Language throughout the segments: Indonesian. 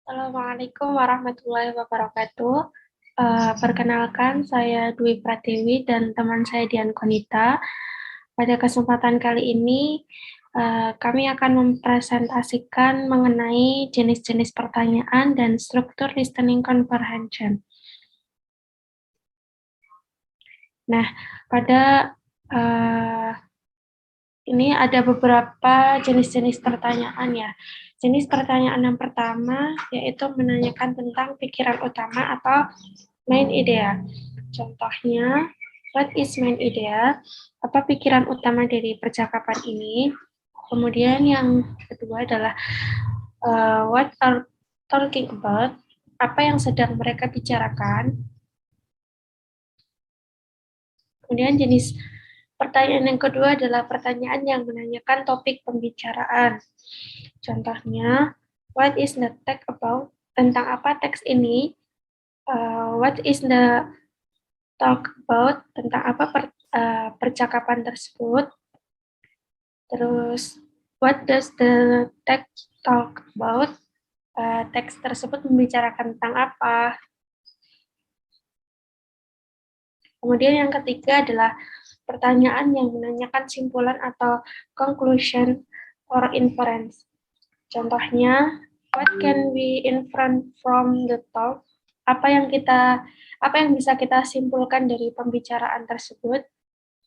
Assalamualaikum warahmatullahi wabarakatuh. Perkenalkan, saya Dwi Pratiwi dan teman saya Dian Konita. Pada kesempatan kali ini, kami akan mempresentasikan mengenai jenis-jenis pertanyaan dan struktur listening comprehension. Nah, pada ini ada beberapa jenis-jenis pertanyaan ya. Jenis pertanyaan yang pertama yaitu menanyakan tentang pikiran utama atau main idea. Contohnya, what is main idea? Apa pikiran utama dari percakapan ini? Kemudian yang kedua adalah what are talking about? Apa yang sedang mereka bicarakan? Kemudian jenis pertanyaan yang kedua adalah pertanyaan yang menanyakan topik pembicaraan. Contohnya, what is the text about? Tentang apa teks ini? What is the talk about? Tentang apa percakapan tersebut? Terus, what does the text talk about? Teks tersebut membicarakan tentang apa? Kemudian yang ketiga adalah pertanyaan yang menanyakan simpulan atau conclusion or inference. Contohnya, what can we infer from the talk? Apa yang bisa kita simpulkan dari pembicaraan tersebut?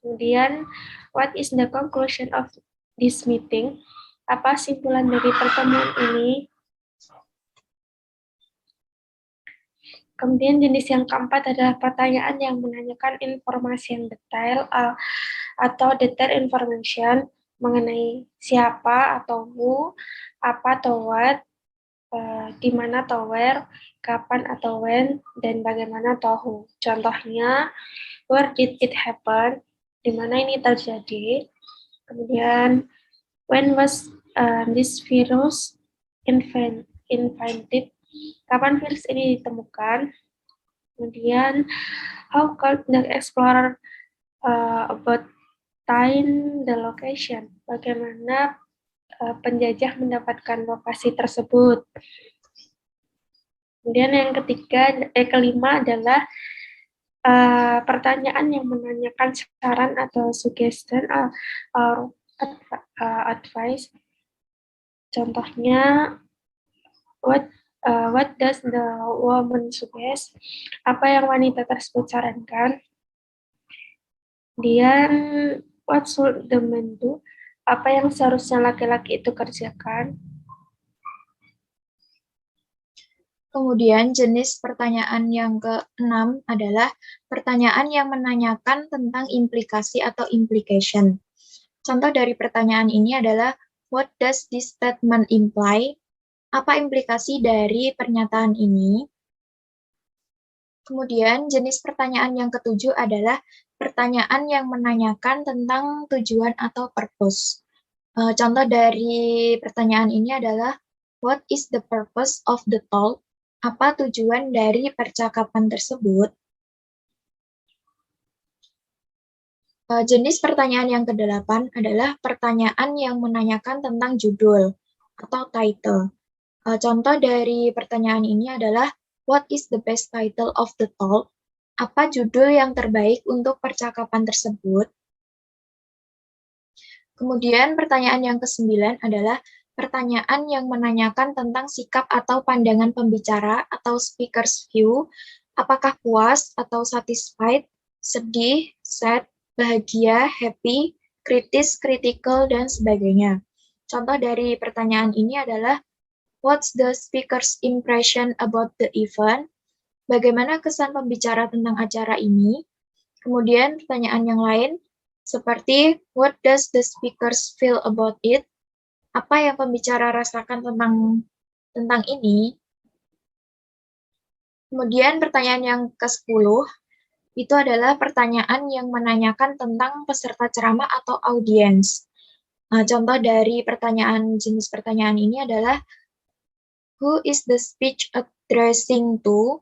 Kemudian, what is the conclusion of this meeting? Apa simpulan dari pertemuan ini? Kemudian jenis yang keempat adalah pertanyaan yang menanyakan informasi yang detail atau detail information mengenai siapa atau who, apa atau what, di mana atau where, kapan atau when, dan bagaimana atau who. Contohnya, where did it happen? Di mana ini terjadi? Kemudian, when was this virus invented? Kapan virus ini ditemukan? Kemudian, how could the explorer about find the location? Bagaimana penjajah mendapatkan lokasi tersebut? Kemudian yang kelima adalah pertanyaan yang menanyakan saran atau suggestion or advice. Contohnya, what does the woman suggest? Apa yang wanita tersebut sarankan? Kemudian, what should the man do? Apa yang seharusnya laki-laki itu kerjakan? Kemudian jenis pertanyaan yang keenam adalah pertanyaan yang menanyakan tentang implikasi atau implication. Contoh dari pertanyaan ini adalah, what does this statement imply? Apa implikasi dari pernyataan ini? Kemudian jenis pertanyaan yang ketujuh adalah pertanyaan yang menanyakan tentang tujuan atau purpose. Contoh dari pertanyaan ini adalah, what is the purpose of the talk? Apa tujuan dari percakapan tersebut? Jenis pertanyaan yang kedelapan adalah pertanyaan yang menanyakan tentang judul atau title. Contoh dari pertanyaan ini adalah, what is the best title of the talk? Apa judul yang terbaik untuk percakapan tersebut? Kemudian pertanyaan yang kesembilan adalah pertanyaan yang menanyakan tentang sikap atau pandangan pembicara atau speaker's view, apakah puas atau satisfied, sedih, sad, bahagia, happy, kritis, critical, dan sebagainya. Contoh dari pertanyaan ini adalah, what's the speaker's impression about the event? Bagaimana kesan pembicara tentang acara ini? Kemudian pertanyaan yang lain, seperti, what does the speakers feel about it? Apa yang pembicara rasakan tentang ini? Kemudian pertanyaan yang ke-10, itu adalah pertanyaan yang menanyakan tentang peserta ceramah atau audiens. Nah, contoh dari jenis pertanyaan ini adalah, who is the speech addressing to?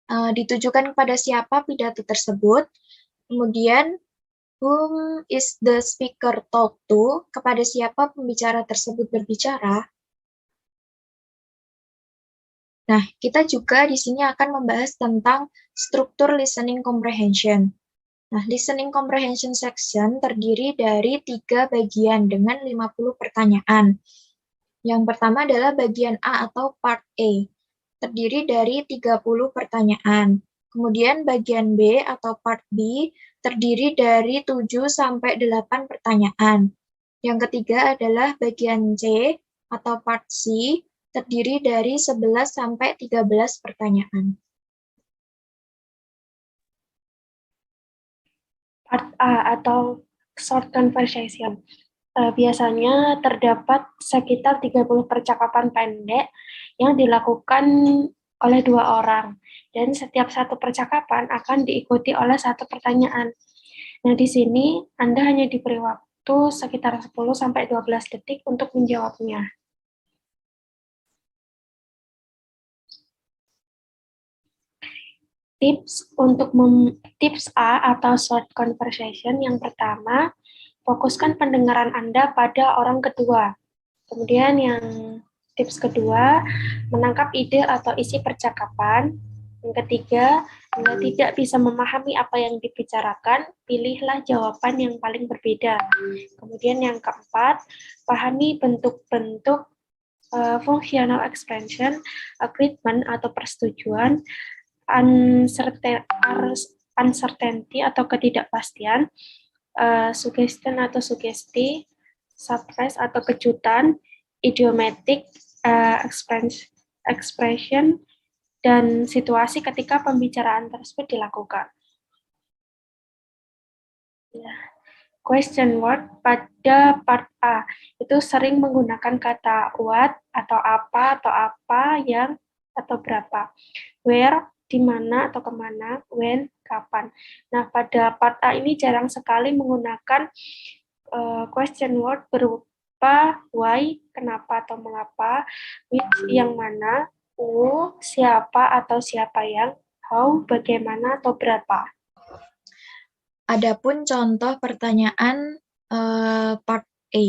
Ditujukan kepada siapa pidato tersebut? Kemudian, whom is the speaker talk to? Kepada siapa pembicara tersebut berbicara? Nah, kita juga di sini akan membahas tentang struktur listening comprehension. Nah, listening comprehension section terdiri dari 3 bagian dengan 50 pertanyaan. Yang pertama adalah bagian A atau part A, terdiri dari 30 pertanyaan. Kemudian bagian B atau part B terdiri dari 7-8 pertanyaan. Yang ketiga adalah bagian C atau part C, terdiri dari 11-13 pertanyaan. Part A atau short conversation. Biasanya terdapat sekitar 30 percakapan pendek yang dilakukan oleh 2 orang, dan setiap satu percakapan akan diikuti oleh 1 pertanyaan. Nah, di sini Anda hanya diberi waktu sekitar 10-12 detik untuk menjawabnya. Tips A atau short conversation yang pertama, fokuskan pendengaran Anda pada orang kedua. Kemudian yang tips kedua, menangkap ide atau isi percakapan. Yang ketiga, bila tidak bisa memahami apa yang dibicarakan, pilihlah jawaban yang paling berbeda. Kemudian yang keempat, pahami bentuk-bentuk functional expression, agreement atau persetujuan, uncertainty atau ketidakpastian, suggestion atau sugesti, surprise atau kejutan, idiomatic expression, dan situasi ketika pembicaraan tersebut dilakukan. Ya. Question word pada part A itu sering menggunakan kata what atau apa yang atau berapa. Where, di mana atau kemana, when, kapan. Nah, pada part A ini jarang sekali menggunakan question word berupa why, kenapa atau mengapa, which, yang mana, who, siapa atau siapa yang, how, bagaimana atau berapa. Adapun contoh pertanyaan part A.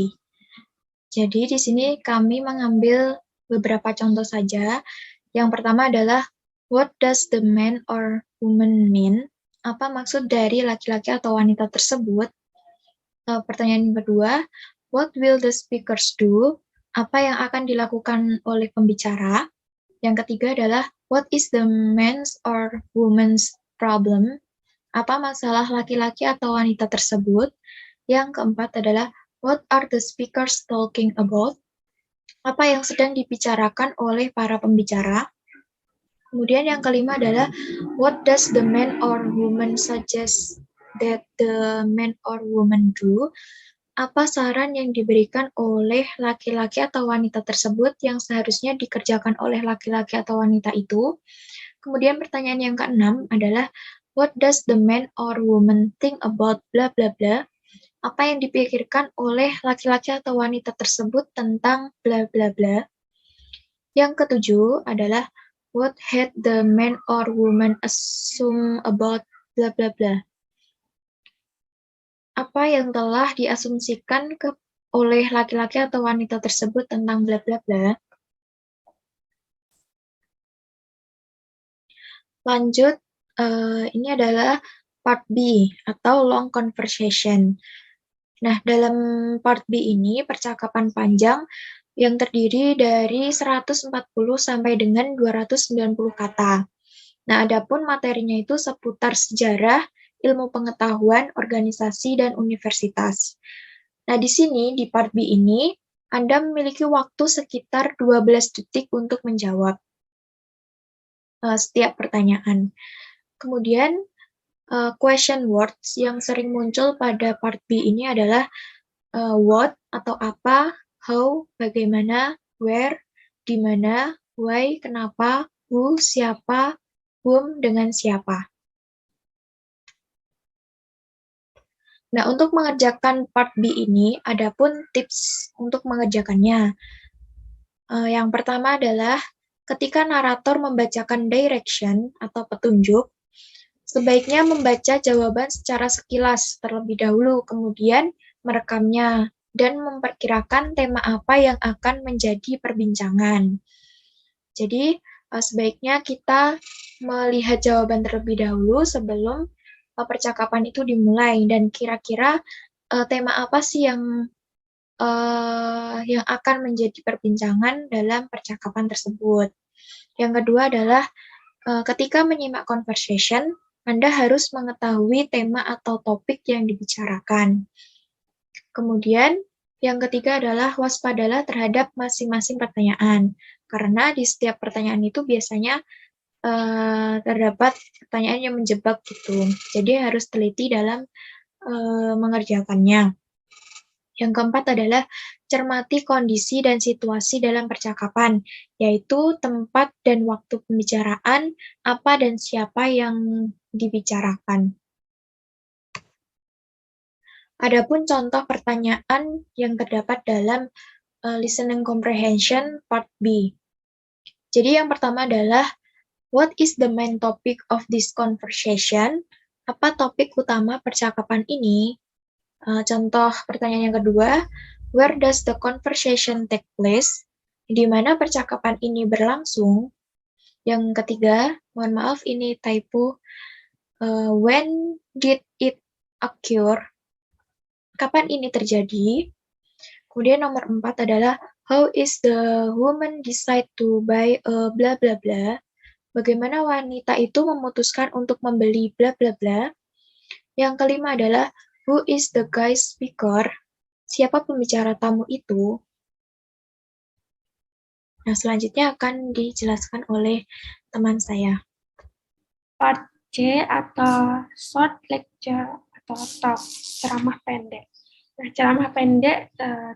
Jadi di sini kami mengambil beberapa contoh saja. Yang pertama adalah what does the man or woman mean? Apa maksud dari laki-laki atau wanita tersebut? Pertanyaan yang kedua, what will the speakers do? Apa yang akan dilakukan oleh pembicara? Yang ketiga adalah what is the man's or woman's problem? Apa masalah laki-laki atau wanita tersebut? Yang keempat adalah what are the speakers talking about? Apa yang sedang dibicarakan oleh para pembicara? Kemudian yang kelima adalah what does the man or woman suggest that the man or woman do? Apa saran yang diberikan oleh laki-laki atau wanita tersebut yang seharusnya dikerjakan oleh laki-laki atau wanita itu? Kemudian pertanyaan yang keenam adalah what does the man or woman think about bla bla bla? Apa yang dipikirkan oleh laki-laki atau wanita tersebut tentang bla bla bla? Yang ketujuh adalah what had the man or woman assume about bla bla bla? Apa yang telah diasumsikan oleh laki-laki atau wanita tersebut tentang bla bla bla? Lanjut, ini adalah part B atau long conversation. Nah, dalam part B ini percakapan panjang yang terdiri dari 140 sampai dengan 290 kata. Nah, adapun materinya itu seputar sejarah, ilmu pengetahuan, organisasi, dan universitas. Nah, di sini, di part B ini, Anda memiliki waktu sekitar 12 detik untuk menjawab setiap pertanyaan. Kemudian, question words yang sering muncul pada part B ini adalah what atau apa, how, bagaimana, where, di mana, why, kenapa, who, siapa, whom, dengan siapa. Nah, untuk mengerjakan part B ini, ada pun tips untuk mengerjakannya. Yang pertama adalah ketika narator membacakan direction atau petunjuk, sebaiknya membaca jawaban secara sekilas terlebih dahulu, kemudian merekamnya dan memperkirakan tema apa yang akan menjadi perbincangan. Jadi, sebaiknya kita melihat jawaban terlebih dahulu sebelum percakapan itu dimulai. Dan kira-kira tema apa sih yang akan menjadi perbincangan dalam percakapan tersebut. Yang kedua adalah ketika menyimak conversation, Anda harus mengetahui tema atau topik yang dibicarakan. Kemudian, yang ketiga adalah waspadalah terhadap masing-masing pertanyaan, karena di setiap pertanyaan itu biasanya terdapat pertanyaan yang menjebak gitu. Jadi harus teliti dalam mengerjakannya. Yang keempat adalah cermati kondisi dan situasi dalam percakapan, yaitu tempat dan waktu pembicaraan, apa dan siapa yang dibicarakan. Adapun contoh pertanyaan yang terdapat dalam listening comprehension part B. Jadi yang pertama adalah, what is the main topic of this conversation? Apa topik utama percakapan ini? Contoh pertanyaan yang kedua, where does the conversation take place? Di mana percakapan ini berlangsung? Yang ketiga, mohon maaf ini typo. When did it occur? Kapan ini terjadi? Kemudian nomor 4 adalah, how is the woman decide to buy a bla bla bla? Bagaimana wanita itu memutuskan untuk membeli bla bla bla? Yang kelima adalah, who is the guest speaker? Siapa pembicara tamu itu? Nah, selanjutnya akan dijelaskan oleh teman saya. Part C atau short lecture atau talk, ceramah pendek. Nah, ceramah pendek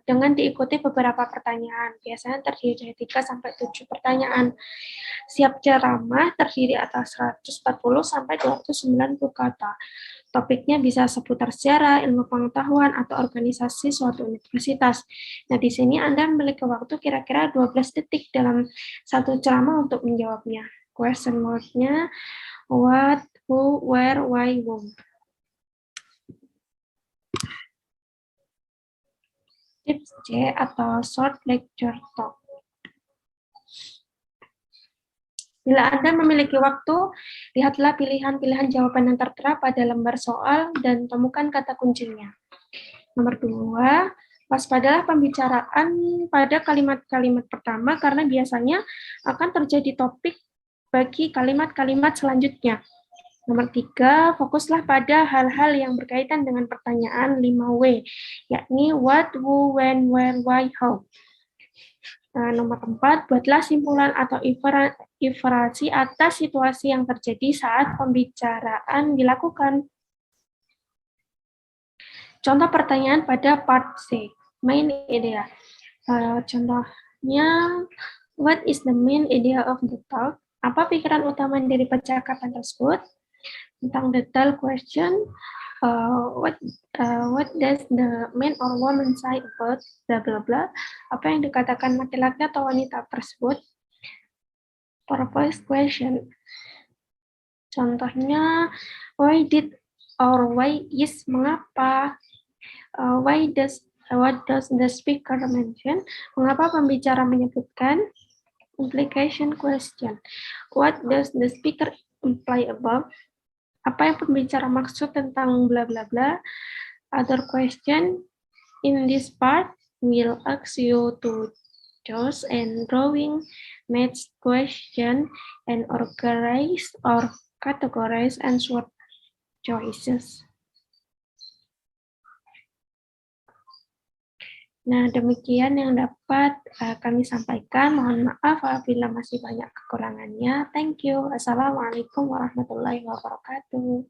dengan diikuti beberapa pertanyaan. Biasanya terdiri dari 3-7 pertanyaan. Siap ceramah terdiri atas 140-290 kata. Topiknya bisa seputar sejarah, ilmu pengetahuan, atau organisasi suatu universitas. Nah, di sini Anda memiliki waktu kira-kira 12 detik dalam satu ceramah untuk menjawabnya. Question word-nya, what, who, where, why, whom. Tips C atau short lecture talk. Bila Anda memiliki waktu, lihatlah pilihan-pilihan jawaban yang tertera pada lembar soal dan temukan kata kuncinya. Nomor 2, waspadalah pembicaraan pada kalimat-kalimat pertama karena biasanya akan terjadi topik bagi kalimat-kalimat selanjutnya. Nomor 3, fokuslah pada hal-hal yang berkaitan dengan pertanyaan 5W, yakni what, who, when, where, why, how. Nomor 4, buatlah simpulan atau inferensi atas situasi yang terjadi saat pembicaraan dilakukan. Contoh pertanyaan pada part C, main idea. Contohnya, what is the main idea of the talk? Apa pikiran utama dari percakapan tersebut? Tentang detail question, what does the man or woman say about blah blah blah? Apa yang dikatakan laki-laki atau wanita tersebut? Purpose question. Contohnya, why did or why is mengapa? What does the speaker mention? Mengapa pembicara menyebutkan? Implication question. What does the speaker imply above? Apa yang pembicara maksud tentang bla bla bla? Other question. In this part, we'll ask you to choose and drawing match question and organize or categorize answer choices. Nah, demikian yang dapat kami sampaikan. Mohon maaf apabila masih banyak kekurangannya. Thank you. Assalamualaikum warahmatullahi wabarakatuh.